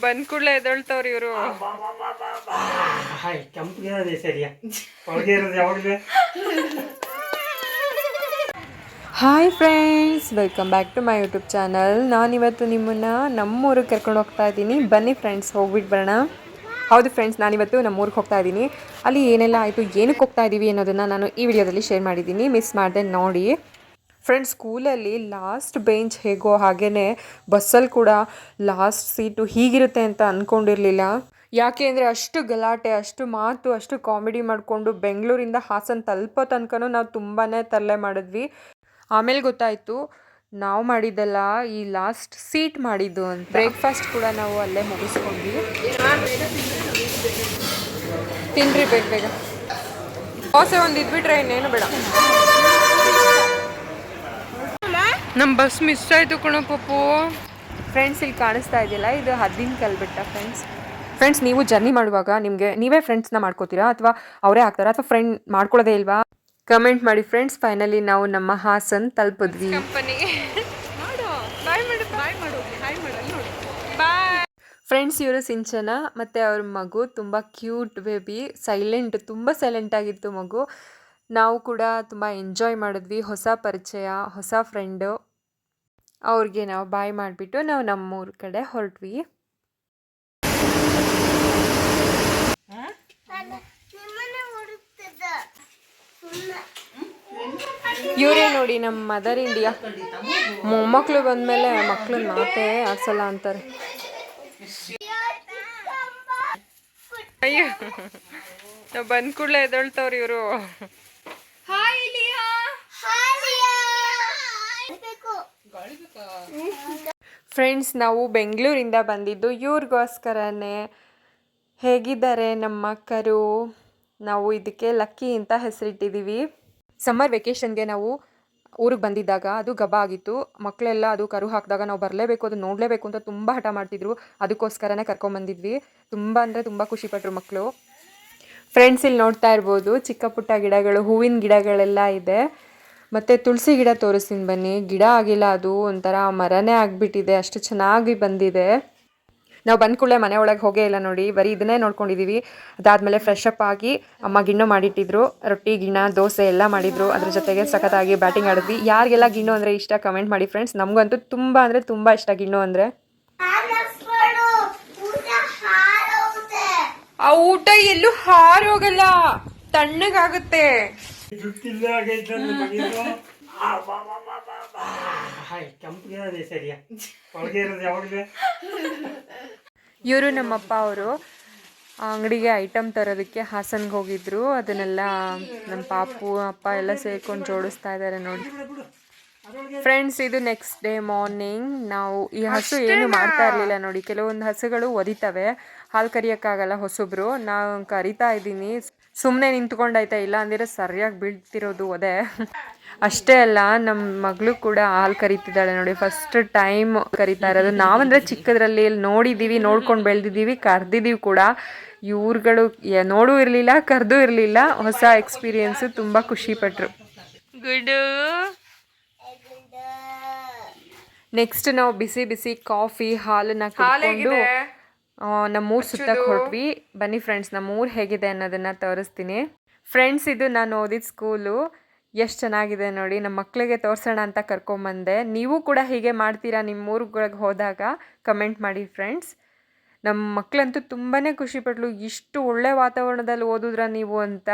ಬಂದ್ ಕೂಡಲೇ ಎದೊಳ್ತವ್ರಿ ಇವರು. Hi friends, welcome back to my YouTube channel. ನಾನಿವತ್ತು ನಿಮ್ಮನ್ನು ನಮ್ಮೂರಿಗೆ ಕರ್ಕೊಂಡು ಹೋಗ್ತಾ ಇದ್ದೀನಿ. ಬನ್ನಿ ಫ್ರೆಂಡ್ಸ್, ಹೋಗ್ಬಿಟ್ಟು ಬರೋಣ. ಹೌದು ಫ್ರೆಂಡ್ಸ್, ನಾನಿವತ್ತು ನಮ್ಮೂರಿಗೆ ಹೋಗ್ತಾ ಇದ್ದೀನಿ. ಅಲ್ಲಿ ಏನೆಲ್ಲ ಆಯಿತು, ಏನಕ್ಕೆ ಹೋಗ್ತಾ ಇದ್ದೀವಿ ಅನ್ನೋದನ್ನು ನಾನು ಈ ವಿಡಿಯೋದಲ್ಲಿ ಶೇರ್ ಮಾಡಿದ್ದೀನಿ. ಮಿಸ್ ಮಾಡಿದೆ ನೋಡಿ. ಫ್ರೆಂಡ್ಸ್, ಸ್ಕೂಲಲ್ಲಿ ಲಾಸ್ಟ್ ಬೆಂಚ್ ಹೇಗೋ ಹಾಗೇ ಬಸ್ಸಲ್ಲಿ ಕೂಡ ಲಾಸ್ಟ್ ಸೀಟು ಹೀಗಿರುತ್ತೆ ಅಂತ ಅಂದ್ಕೊಂಡಿರಲಿಲ್ಲ. ಯಾಕೆ ಅಂದರೆ ಅಷ್ಟು ಗಲಾಟೆ, ಅಷ್ಟು ಮಾತು, ಅಷ್ಟು ಕಾಮಿಡಿ ಮಾಡಿಕೊಂಡು ಬೆಂಗಳೂರಿಂದ ಹಾಸನ ತಲುಪೋ ತನಕನೂ ನಾವು ತುಂಬಾ ತರಲೆ ಮಾಡಿದ್ವಿ. ಆಮೇಲೆ ಗೊತ್ತಾಯಿತು ನಾವು ಮಾಡಿದ್ದಲ್ಲ, ಈ ಲಾಸ್ಟ್ ಸೀಟ್ ಮಾಡಿದ್ದು ಅಂತ. ಬ್ರೇಕ್ಫಾಸ್ಟ್ ಕೂಡ ನಾವು ಅಲ್ಲೇ ಮುಗಿಸ್ಕೊಂಡ್ವಿ. ತಿನ್ರಿ ಬೇಗ ಬೇಗ. ದೋಸೆ ಒಂದು ಇದ್ಬಿಟ್ರೆ ಇನ್ನೇನು ಬೇಡ. ನಮ್ಮ ಬಸ್ ಮಿಸ್ ಆಯಿತು ಕಣೋ ಪಪ್ಪು. ಫ್ರೆಂಡ್ಸ್, ಇಲ್ಲಿ ಕಾಣಿಸ್ತಾ ಇದೆಯಲ್ಲ, ಇದು ಹದ್ದಿನ ಕಲ್ಬಿಟ್ಟ ಫ್ರೆಂಡ್ಸ್. ನೀವು ಜರ್ನಿ ಮಾಡುವಾಗ ನೀವೇ ಫ್ರೆಂಡ್ಸ್ನ ಮಾಡ್ಕೋತೀರಾ ಅಥವಾ ಅವರೇ ಆಗ್ತಾರಾ ಅಥವಾ ಫ್ರೆಂಡ್ ಮಾಡ್ಕೊಳ್ಳೋದೇ ಇಲ್ವಾ? ಕಮೆಂಟ್ ಮಾಡಿ ಫ್ರೆಂಡ್ಸ್. ಫೈನಲಿ ನಾವು ನಮ್ಮ ಹಾಸನ್ ತಲುಪಿದ್ವಿ. ಫ್ರೆಂಡ್ಸ್, ಇವರು ಸಿಂಚನ ಮತ್ತು ಅವ್ರ ಮಗು ತುಂಬ ಕ್ಯೂಟ್ ಬೇಬಿ, ಸೈಲೆಂಟ್, ತುಂಬ ಸೈಲೆಂಟ್ ಆಗಿತ್ತು ಮಗು. ನಾವು ಕೂಡ ತುಂಬ ಎಂಜಾಯ್ ಮಾಡಿದ್ವಿ. ಹೊಸ ಪರಿಚಯ, ಹೊಸ ಫ್ರೆಂಡು. ಅವ್ರಿಗೆ ನಾವು ಬಾಯ್ ಮಾಡಿಬಿಟ್ಟು ನಾವು ನಮ್ಮೂರ ಕಡೆ ಹೊರಟ್ವಿ. ಇವರೇ ನೋಡಿ ನಮ್ಮ ಮದರ್ ಇಂಡಿಯಾ. ಮೊಮ್ಮಕ್ಕಳು ಬಂದಮೇಲೆ ಮಕ್ಕಳನ್ನ ಮಾತೇ ಆಡ್ಸಲ್ಲ ಅಂತಾರೆ. ಅಯ್ಯೋ, ನಾವು ಬಂದ ಕೂಡಲೇ ಎದೊಳ್ತವ್ರಿ ಇವರು. ಫ್ರೆಂಡ್ಸ್, ನಾವು ಬೆಂಗಳೂರಿಂದ ಬಂದಿದ್ದು ಇವ್ರಿಗೋಸ್ಕರನೇ. ಹೇಗಿದ್ದಾರೆ ನಮ್ಮ ಅಕ್ಕರು? ನಾವು ಇದಕ್ಕೆ ಲಕ್ಕಿ ಅಂತ ಹೆಸರಿಟ್ಟಿದ್ದೀವಿ. ಸಮ್ಮರ್ ವೆಕೇಷನ್ಗೆ ನಾವು ಊರಿಗೆ ಬಂದಿದ್ದಾಗ ಅದು ಗಬ್ಬ ಆಗಿತ್ತು. ಮಕ್ಕಳೆಲ್ಲ ಅದು ಕರು ಹಾಕಿದಾಗ ನಾವು ಬರಲೇಬೇಕು, ಅದು ನೋಡಲೇಬೇಕು ಅಂತ ತುಂಬ ಹಠ ಮಾಡ್ತಿದ್ರು. ಅದಕ್ಕೋಸ್ಕರನೇ ಕರ್ಕೊಂಬಂದಿದ್ವಿ. ತುಂಬ ಅಂದರೆ ತುಂಬ ಖುಷಿಪಟ್ಟರು ಮಕ್ಕಳು. ಫ್ರೆಂಡ್ಸ್, ಇಲ್ಲಿ ನೋಡ್ತಾ ಇರ್ಬೋದು ಚಿಕ್ಕ ಪುಟ್ಟ ಗಿಡಗಳು, ಹೂವಿನ ಗಿಡಗಳೆಲ್ಲ ಇದೆ. ಮತ್ತು ತುಳಸಿ ಗಿಡ ತೋರಿಸ್ತೀನಿ ಬನ್ನಿ. ಗಿಡ ಆಗಿಲ್ಲ, ಅದು ಒಂಥರ ಮರನೇ ಆಗಿಬಿಟ್ಟಿದೆ, ಅಷ್ಟು ಚೆನ್ನಾಗಿ ಬಂದಿದೆ. ನಾವು ಬಂದ ಕೂಡಲೇ ಮನೆ ಒಳಗೆ ಹೋಗೇ ಇಲ್ಲ ನೋಡಿ, ಬರೀ ಇದನ್ನೇ ನೋಡ್ಕೊಂಡಿದ್ದೀವಿ. ಅದಾದಮೇಲೆ ಫ್ರೆಶ್ ಅಪ್ ಆಗಿ ಅಮ್ಮ ಗಿಣ್ಣು ಮಾಡಿಟ್ಟಿದ್ರು. ರೊಟ್ಟಿ, ಗಿಣ್ಣ, ದೋಸೆ ಎಲ್ಲ ಮಾಡಿದರು. ಅದ್ರ ಜೊತೆಗೆ ಸಖತ್ತಾಗಿ ಬ್ಯಾಟಿಂಗ್ ಆಡಿದ್ವಿ. ಯಾರಿಗೆಲ್ಲ ಗಿಣ್ಣು ಅಂದರೆ ಇಷ್ಟ ಕಮೆಂಟ್ ಮಾಡಿ ಫ್ರೆಂಡ್ಸ್. ನಮಗಂತೂ ತುಂಬ ಅಂದರೆ ತುಂಬ ಇಷ್ಟ ಗಿಣ್ಣು ಅಂದರೆ. ಆ ಊಟ ಎಲ್ಲೂ ಹಾರೋಗಲ್ಲ, ತಣ್ಣಗಾಗುತ್ತೆ. ಇವರು ನಮ್ಮಪ್ಪ ಅವರು ಅಂಗಡಿಗೆ ಐಟಮ್ ತರೋದಕ್ಕೆ ಹಾಸನ್ಗೆ ಹೋಗಿದ್ರು. ಅದನ್ನೆಲ್ಲ ನಮ್ಮ ಪಾಪು ಅಪ್ಪ ಎಲ್ಲ ಸೇರ್ಕೊಂಡು ಜೋಡಿಸ್ತಾ ಇದ್ದಾರೆ ನೋಡಿ. ಫ್ರೆಂಡ್ಸ್, ಇದು ನೆಕ್ಸ್ಟ್ ಡೇ ಮಾರ್ನಿಂಗ್. ನಾವು ಈ ಹಸು ಏನು ಮಾಡ್ತಾ ಇರಲಿಲ್ಲ ನೋಡಿ. ಕೆಲವೊಂದು ಹಸುಗಳು ಒದಿತವೆ, ಹಾಲು ಕರಿಯೋಕ್ಕಾಗಲ್ಲ ಹೊಸಬ್ರು. ನಾವು ಕರಿತಾ ಇದ್ದೀನಿ, ಸುಮ್ಮನೆ ನಿಂತ್ಕೊಂಡಾಯ್ತಾ, ಇಲ್ಲ ಅಂದರೆ ಸರಿಯಾಗಿ ಬೀಳ್ತಿರೋದು ಒದೆ. ಅಷ್ಟೇ ಅಲ್ಲ, ನಮ್ಮ ಮಗಳು ಕೂಡ ಹಾಲು ಕರಿತಿದ್ದಾಳೆ ನೋಡಿ. ಫಸ್ಟ್ ಟೈಮ್ ಕರಿತಾ ಇರೋದು. ನಾವಂದರೆ ಚಿಕ್ಕದ್ರಲ್ಲಿ ನೋಡಿದ್ದೀವಿ, ನೋಡ್ಕೊಂಡು ಬೆಳೆದಿದ್ದೀವಿ, ಕರೆದಿದ್ದೀವಿ ಕೂಡ. ಇವ್ರುಗಳು ನೋಡೂ ಇರಲಿಲ್ಲ, ಕರೆದೂ ಇರಲಿಲ್ಲ. ಹೊಸ ಎಕ್ಸ್ಪೀರಿಯೆನ್ಸು, ತುಂಬ ಖುಷಿಪಟ್ಟರು. ಗುಡು. ನೆಕ್ಸ್ಟ್ ನಾವು ಬಿಸಿ ಬಿಸಿ ಕಾಫಿ, ಹಾಲನ್ನು ಕುಡ್ಕೊಂಡು ನಮ್ಮೂರು ಸುತ್ತಕ್ಕೆ ಹೊರಟ್ವಿ. ಬನ್ನಿ ಫ್ರೆಂಡ್ಸ್, ನಮ್ಮೂರು ಹೇಗಿದೆ ಅನ್ನೋದನ್ನು ತೋರಿಸ್ತೀನಿ. ಫ್ರೆಂಡ್ಸ್, ಇದು ನಾನು ಓದಿದ ಸ್ಕೂಲು. ಎಷ್ಟು ಚೆನ್ನಾಗಿದೆ ನೋಡಿ. ನಮ್ಮ ಮಕ್ಕಳಿಗೆ ತೋರಿಸೋಣ ಅಂತ ಕರ್ಕೊಂಬಂದೆ. ನೀವು ಕೂಡ ಹೀಗೆ ಮಾಡ್ತೀರಾ ನಿಮ್ಮ ಊರುಗಳಿಗೆ ಹೋದಾಗ? ಕಮೆಂಟ್ ಮಾಡಿ ಫ್ರೆಂಡ್ಸ್. ನಮ್ಮ ಮಕ್ಕಳಂತೂ ತುಂಬಾ ಖುಷಿಪಟ್ಲು, ಇಷ್ಟು ಒಳ್ಳೆ ವಾತಾವರಣದಲ್ಲಿ ಓದಿದ್ರ ನೀವು ಅಂತ.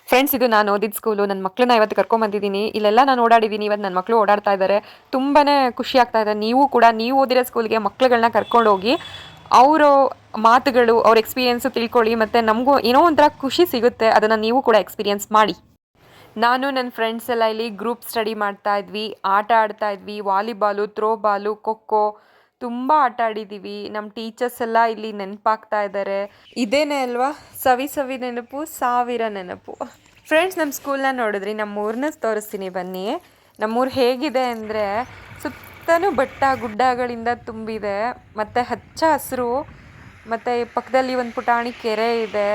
ಫ್ರೆಂಡ್ಸ್, ಇದು ನಾನು ಓದಿದ ಸ್ಕೂಲು. ನನ್ನ ಮಕ್ಕಳನ್ನ ಇವತ್ತು ಕರ್ಕೊಂಬಂದಿದ್ದೀನಿ. ಇಲ್ಲೆಲ್ಲ ನಾನು ಓಡಾಡಿದ್ದೀನಿ. ಇವತ್ತು ನನ್ನ ಮಕ್ಕಳು ಓಡಾಡ್ತಾ ಇದ್ದಾರೆ. ತುಂಬಾ ಖುಷಿ ಆಗ್ತಾ ಇದೆ. ನೀವು ಕೂಡ ನೀವು ಓದಿರೋ ಸ್ಕೂಲ್ಗೆ ಮಕ್ಕಳುಗಳನ್ನ ಕರ್ಕೊಂಡೋಗಿ ಅವರ ಮಾತುಗಳು, ಅವ್ರ ಎಕ್ಸ್ಪೀರಿಯೆನ್ಸು ತಿಳ್ಕೊಳ್ಳಿ. ಮತ್ತು ನಮಗೂ ಏನೋ ಒಂಥರ ಖುಷಿ ಸಿಗುತ್ತೆ. ಅದನ್ನು ನೀವು ಕೂಡ ಎಕ್ಸ್ಪೀರಿಯೆನ್ಸ್ ಮಾಡಿ. ನಾನು ನನ್ನ ಫ್ರೆಂಡ್ಸ್ ಎಲ್ಲ ಇಲ್ಲಿ ಗ್ರೂಪ್ ಸ್ಟಡಿ ಮಾಡ್ತಾ ಇದ್ವಿ, ಆಟ ಆಡ್ತಾ ಇದ್ವಿ. ವಾಲಿಬಾಲು, ಥ್ರೋಬಾಲು, ಖೋಖೋ ತುಂಬ ಆಟ ಆಡಿದ್ದೀವಿ. ನಮ್ಮ ಟೀಚರ್ಸ್ ಎಲ್ಲ ಇಲ್ಲಿ ನೆನಪಾಗ್ತಾ ಇದ್ದಾರೆ. ಇದೇನೇ ಅಲ್ವಾ ಸವಿ ಸವಿ ನೆನಪು, ಸಾವಿರ ನೆನಪು. ಫ್ರೆಂಡ್ಸ್, ನಮ್ಮ ಸ್ಕೂಲ್ನ ನೋಡಿದ್ರಿ, ನಮ್ಮೂರನ್ನ ತೋರಿಸ್ತೀನಿ ಬನ್ನಿ. ನಮ್ಮೂರು ಹೇಗಿದೆ ಅಂದರೆ ಸುತ್ತಲೂ ಬೆಟ್ಟ ಗುಡ್ಡಗಳಿಂದ ತುಂಬಿದೆ, ಮತ್ತು ಹಚ್ಚ ಹಸಿರು. ಮತ್ತು ಪಕ್ಕದಲ್ಲಿ ಒಂದು ಪುಟಾಣಿ ಕೆರೆ ಇದೆ.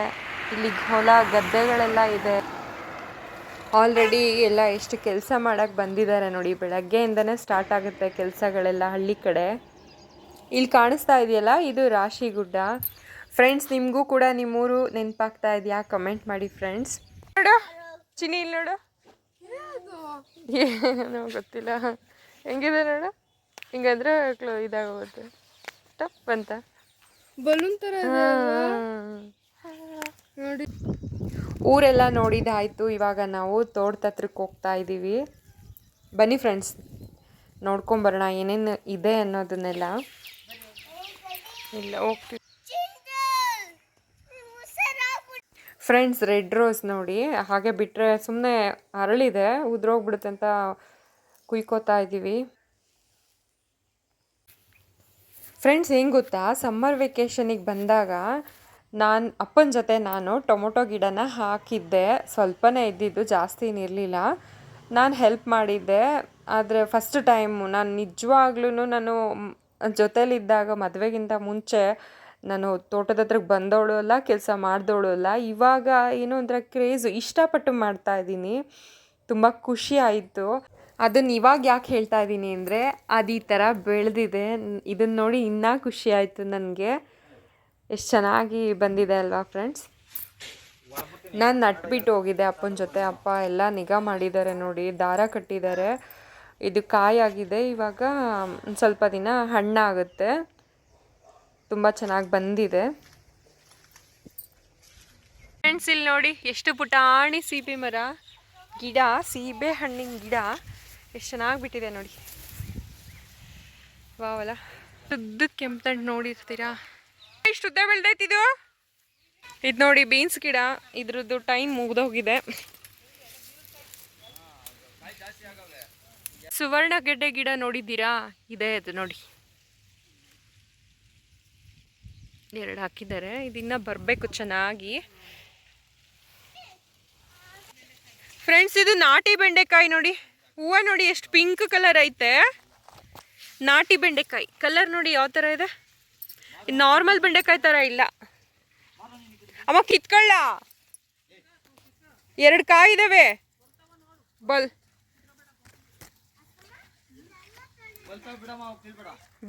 ಇಲ್ಲಿ ಹೊಲ ಗದ್ದೆಗಳೆಲ್ಲ ಇದೆ. ಆಲ್ರೆಡಿ ಎಲ್ಲ ಎಷ್ಟು ಕೆಲಸ ಮಾಡೋಕ್ಕೆ ಬಂದಿದ್ದಾರೆ ನೋಡಿ. ಬೆಳಗ್ಗೆಯಿಂದನೇ ಸ್ಟಾರ್ಟ್ ಆಗುತ್ತೆ ಕೆಲಸಗಳೆಲ್ಲ ಹಳ್ಳಿ ಕಡೆ. ಇಲ್ಲಿ ಕಾಣಿಸ್ತಾ ಇದೆಯಲ್ಲ ಇದು ರಾಶಿಗುಡ್ಡ. ಫ್ರೆಂಡ್ಸ್, ನಿಮಗೂ ಕೂಡ ನಿಮ್ಮೂರು ನೆನಪಾಗ್ತಾ ಇದೆಯಾ? ಕಮೆಂಟ್ ಮಾಡಿ ಫ್ರೆಂಡ್ಸ್. ನೋಡು ಚಿನಿ, ಇಲ್ಲಿ ನೋಡು, ಏನೋ ಗೊತ್ತಿಲ್ಲ ಹೆಂಗಿದೆ ನೋಡು. ಹಿಂಗಂದ್ರೆ ಇದಾಗೋಗುತ್ತೆ, ಟಪ್ ಅಂತ ಬಲೂನ್ ಥರ ನೋಡಿ. ಊರೆಲ್ಲ ನೋಡಿದಾಯ್ತು, ಇವಾಗ ನಾವು ತೋಟದ ಹತ್ರಕ್ಕೆ ಹೋಗ್ತಾ ಇದ್ದೀವಿ. ಬನ್ನಿ ಫ್ರೆಂಡ್ಸ್, ನೋಡ್ಕೊಂಬರೋಣ ಏನೇನು ಇದೆ ಅನ್ನೋದನ್ನೆಲ್ಲ. ಇಲ್ಲ ಹೋಗ್ತೀವಿ ಫ್ರೆಂಡ್ಸ್. ರೆಡ್ ರೋಸ್ ನೋಡಿ, ಹಾಗೆ ಬಿಟ್ಟರೆ ಸುಮ್ಮನೆ ಅರಳಿದೆ, ಉದ್ರೋಗ್ಬಿಡುತ್ತೆ ಅಂತ ಕುಯ್ಕೋತಾ ಇದ್ದೀವಿ. ಫ್ರೆಂಡ್ಸ್, ಹೆಂಗೆ ಗೊತ್ತಾ, ಸಮ್ಮರ್ ವೆಕೇಷನಿಗೆ ಬಂದಾಗ ಅಪ್ಪನ ಜೊತೆ ನಾನು ಟೊಮೊಟೊ ಗಿಡನ ಹಾಕಿದ್ದೆ. ಸ್ವಲ್ಪನೇ ಇದ್ದಿದ್ದು, ಜಾಸ್ತಿ ಏನಿರಲಿಲ್ಲ. ನಾನು ಹೆಲ್ಪ್ ಮಾಡಿದ್ದೆ. ಆದರೆ ಫಸ್ಟ್ ಟೈಮು ನಾನು ನಿಜವಾಗ್ಲೂ ನಾನು ಜೊತೇಲಿದ್ದಾಗ ಮದುವೆಗಿಂತ ಮುಂಚೆ ನಾನು ತೋಟದ ಹತ್ರಕ್ಕೆ ಬಂದವಳು ಅಲ್ಲ, ಕೆಲಸ ಮಾಡಿದವಳು ಅಲ್ಲ. ಇವಾಗ ಏನೋ ಒಂಥರ ಕ್ರೇಜು, ಇಷ್ಟಪಟ್ಟು ಮಾಡ್ತಾಯಿದ್ದೀನಿ. ತುಂಬ ಖುಷಿ ಆಯಿತು. ಅದನ್ನು ಇವಾಗ ಯಾಕೆ ಹೇಳ್ತಾ ಇದ್ದೀನಿ ಅಂದರೆ, ಅದು ಈ ಥರ ಬೆಳೆದಿದೆ. ಇದನ್ನು ನೋಡಿ ಇನ್ನೂ ಖುಷಿ ಆಯಿತು ನನಗೆ. ಎಷ್ಟು ಚೆನ್ನಾಗಿ ಬಂದಿದೆ ಅಲ್ವಾ ಫ್ರೆಂಡ್ಸ್. ನಾನು ನಟ್ಬಿಟ್ಟು ಹೋಗಿದ್ದೆ ಅಪ್ಪನ ಜೊತೆ. ಅಪ್ಪ ಎಲ್ಲ ನಿಗಾ ಮಾಡಿದ್ದಾರೆ ನೋಡಿ, ದಾರ ಕಟ್ಟಿದ್ದಾರೆ. ಇದು ಕಾಯಾಗಿದೆ, ಇವಾಗ ಸ್ವಲ್ಪ ದಿನ ಹಣ್ಣಾಗುತ್ತೆ. ತುಂಬ ಚೆನ್ನಾಗಿ ಬಂದಿದೆ ಫ್ರೆಂಡ್ಸ್. ಇಲ್ಲಿ ನೋಡಿ ಎಷ್ಟು ಪುಟಾಣಿ ಸೀಬೆ ಮರ ಗಿಡ, ಸೀಬೆ ಹಣ್ಣಿನ ಗಿಡ ಎಷ್ಟು ಚೆನ್ನಾಗಿ ಬಿಟ್ಟಿದೆ ನೋಡಿ. ವಾವಲ್ಲ, ಉದ್ದ ಕೆಂಪು ನೋಡಿರ್ತೀರಾ, ಇಷ್ಟು ಉದ್ದ ಬೆಳ್ದೈತಿದು. ಇದು ನೋಡಿ ಬೀನ್ಸ್ ಗಿಡ, ಇದ್ರದ್ದು ಟೈಮ್ ಮುಗ್ದೋಗಿದೆ. ಸುವರ್ಣಗೆಡ್ಡೆ ಗಿಡ ನೋಡಿದ್ದೀರಾ? ಇದೆ ಅದು ನೋಡಿ, 2 ಹಾಕಿದ್ದಾರೆ. ಇದನ್ನ ಬರಬೇಕು ಚೆನ್ನಾಗಿ. ಫ್ರೆಂಡ್ಸ್, ಇದು ನಾಟಿ ಬೆಂಡೆಕಾಯಿ ನೋಡಿ. ಹೂವು ನೋಡಿ ಎಷ್ಟು ಪಿಂಕ್ ಕಲರ್ ಐತೆ. ನಾಟಿ ಬೆಂಡೆಕಾಯಿ ಕಲರ್ ನೋಡಿ ಯಾವ ಥರ ಇದೆ. ನಾರ್ಮಲ್ ಬೆಂಡೆಕಾಯಿ ಥರ ಇಲ್ಲ. ಅಮ್ಮ ಕಿತ್ಕೊಳ್ಳ, 2 ಕಾಯಿ ಇದಾವೆ.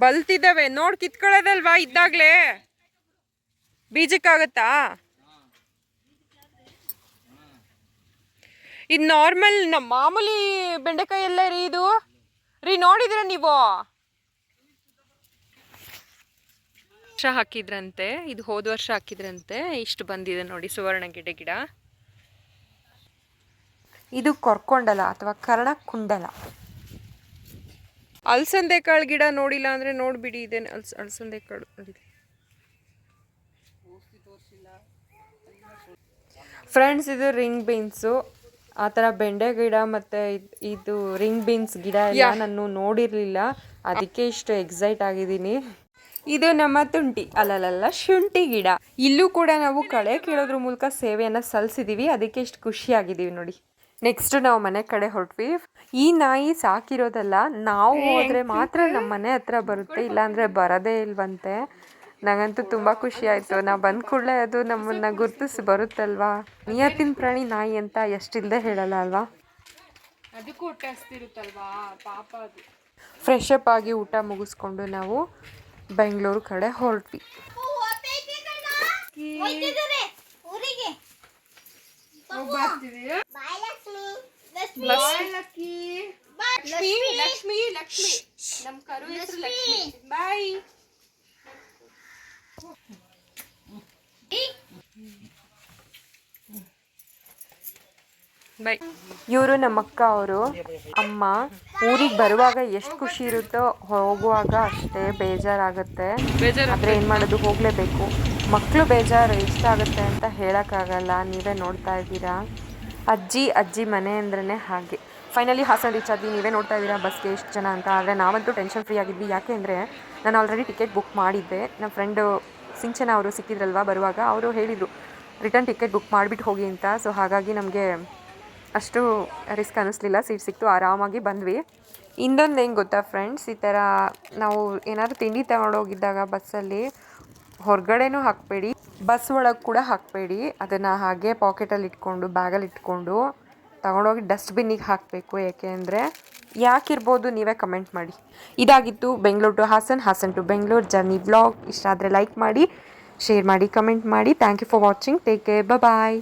ಬಲ್ತಿದ್ದಾವೆ ನೋಡಿ, ಕಿತ್ಕೊಳ್ಳೋದಲ್ವಾ ಇದ್ದಾಗಲೇ. ಬೀಜಕ್ಕಾಗತ್ತಾ? ಇದು ನಾರ್ಮಲ್ ನಮ್ಮ ಮಾಮೂಲಿ ಬೆಂಡೆಕಾಯಿ ಎಲ್ಲ ರೀ. ಇದು ರೀ ನೋಡಿದ್ರ ನೀವು? ವರ್ಷ ಹಾಕಿದ್ರಂತೆ, ಇದು ಹೋದ ವರ್ಷ ಹಾಕಿದ್ರಂತೆ. ಇಷ್ಟು ಬಂದಿದೆ ನೋಡಿ ಸುವರ್ಣಗೆಡ್ಡೆ ಗಿಡ. ಇದು ಕೊರ್ಕೊಂಡಲ ಅಥವಾ ಕರ್ಣಕುಂಡಲ. ಅಲಸಂದೆ ಕಾಳು ಗಿಡ ನೋಡಿಲ್ಲ ಅಂದರೆ ನೋಡಿಬಿಡಿ. ಇದೆ ಅಲಸಂದೆ ಕಾಳು ನೋಡಿದೆ ಫ್ರೆಂಡ್ಸ್. ಇದು ರಿಂಗ್ ಬೀನ್ಸು. ಆ ಥರ ಬೆಂಡೆ ಗಿಡ ಮತ್ತು ಇದು ರಿಂಗ್ ಬೀನ್ಸ್ ಗಿಡ ಎಲ್ಲ ನಾನು ನೋಡಿರಲಿಲ್ಲ, ಅದಕ್ಕೆ ಇಷ್ಟು ಎಕ್ಸೈಟ್ ಆಗಿದ್ದೀನಿ. ಇದು ನಮ್ಮ ತುಂಟಿ ಅಲ್ಲಲ್ಲ ಶುಂಠಿ ಗಿಡ. ಇಲ್ಲೂ ಕೂಡ ನಾವು ಕಳೆ ಕೀಳೋದ್ರ ಮೂಲಕ ಸೇವೆಯನ್ನು ಸಲ್ಲಿಸಿದ್ದೀವಿ, ಅದಕ್ಕೆ ಇಷ್ಟು ಖುಷಿಯಾಗಿದ್ದೀವಿ ನೋಡಿ. ನೆಕ್ಸ್ಟ್ ನಾವು ಮನೆ ಕಡೆ ಹೊರಟ್ವಿ. ಈ ನಾಯಿ ಸಾಕಿರೋದಲ್ಲ, ನಾವು ಹೋದರೆ ಮಾತ್ರ ನಮ್ಮ ಮನೆ ಹತ್ರ ಬರುತ್ತೆ, ಇಲ್ಲಾಂದರೆ ಬರೋದೇ ಇಲ್ವಂತೆ. ನನಗಂತೂ ತುಂಬ ಖುಷಿ ಆಯಿತು. ನಾವು ಬಂದ ಕೂಡಲೇ ಅದು ನಮ್ಮನ್ನು ಗುರ್ತಿಸಿ ಬರುತ್ತಲ್ವಾ. ನಿಯತ್ತಿನ ಪ್ರಾಣಿ ನಾಯಿ ಅಂತ ಎಷ್ಟಿಲ್ಲದೆ ಹೇಳಲ್ಲ ಅಲ್ವಾ. ಅದಕ್ಕೂ ಊಟ ಹಸ್ತಿರುತ್ತಲ್ವಾ ಪಾಪ ಅದು. ಫ್ರೆಶ್ ಅಪ್ ಆಗಿ ಊಟ ಮುಗಿಸ್ಕೊಂಡು ನಾವು ಬೆಂಗಳೂರು ಕಡೆ ಹೊರಟ್ವಿ. ಲಕ್ಷ್ಮಿ ನಮ್ಮ ಕರು ಹೆಸರು ಲಕ್ಷ್ಮಿ. ಬಾಯ್. ಬೈ. ಇವರು ನಮ್ಮ ಅಕ್ಕ ಅವರು ಅಮ್ಮ. ಊರಿಗೆ ಬರುವಾಗ ಎಷ್ಟು ಖುಷಿ ಇರುತ್ತೋ ಹೋಗುವಾಗ ಅಷ್ಟೇ ಬೇಜಾರಾಗುತ್ತೆ. ಆದರೆ ಏನು ಮಾಡೋದು, ಹೋಗಲೇಬೇಕು. ಮಕ್ಕಳು ಬೇಜಾರು ಎಷ್ಟಾಗುತ್ತೆ ಅಂತ ಹೇಳೋಕ್ಕಾಗಲ್ಲ. ನೀವೇ ನೋಡ್ತಾ ಇದ್ದೀರಾ. ಅಜ್ಜಿ ಮನೆ ಅಂದ್ರೇ ಹಾಗೆ. ಫೈನಲಿ ಹಾಸನ ರೀಚ್ ಆದ್ವಿ. ನೀವೇ ನೋಡ್ತಾ ಇದ್ದೀರಾ ಬಸ್ಗೆ ಎಷ್ಟು ಜನ ಅಂತ. ಆದರೆ ನಾವಂತೂ ಟೆನ್ಷನ್ ಫ್ರೀ ಆಗಿದ್ವಿ. ಯಾಕೆ ಅಂದರೆ ನಾನು ಆಲ್ರೆಡಿ ಟಿಕೆಟ್ ಬುಕ್ ಮಾಡಿದ್ದೆ. ನಮ್ಮ ಫ್ರೆಂಡು ಸಿಂಚನ ಅವರು ಸಿಕ್ಕಿದ್ರಲ್ವ ಬರುವಾಗ, ಅವರು ಹೇಳಿದರು ರಿಟರ್ನ್ ಟಿಕೆಟ್ ಬುಕ್ ಮಾಡಿಬಿಟ್ಟು ಹೋಗಿ ಅಂತ. ಸೊ ಹಾಗಾಗಿ ನಮಗೆ ಅಷ್ಟು ರಿಸ್ಕ್ ಅನ್ನಿಸ್ಲಿಲ್ಲ, ಸೀಟ್ ಸಿಕ್ತು, ಆರಾಮಾಗಿ ಬಂದ್ವಿ. ಇನ್ನೊಂದು ಹೆಂಗೆ ಗೊತ್ತಾ ಫ್ರೆಂಡ್ಸ್, ಈ ಥರ ನಾವು ಏನಾದರೂ ತಿಂಡಿ ತಗೊಂಡೋಗಿದ್ದಾಗ ಬಸ್ಸಲ್ಲಿ ಹೊರಗಡೆನೂ ಹಾಕಬೇಡಿ, ಬಸ್ ಒಳಗೆ ಕೂಡ ಹಾಕಬೇಡಿ. ಅದನ್ನು ಹಾಗೆ ಪಾಕೆಟಲ್ಲಿ ಇಟ್ಕೊಂಡು ಬ್ಯಾಗಲ್ಲಿ ಇಟ್ಕೊಂಡು ತಗೊಂಡೋಗಿ ಡಸ್ಟ್ಬಿನ್ನಿಗೆ ಹಾಕಬೇಕು. ಏಕೆ ಅಂದರೆ ಯಾಕಿರ್ಬೋದು ನೀವೇ ಕಮೆಂಟ್ ಮಾಡಿ. ಇದಾಗಿತ್ತು Bengaluru to Hassan, Hassan to Bengaluru journey vlog. ಇಷ್ಟ ಆದರೆ ಲೈಕ್ ಮಾಡಿ, ಶೇರ್ ಮಾಡಿ, ಕಮೆಂಟ್ ಮಾಡಿ. Thank you for watching. Take care. Bye.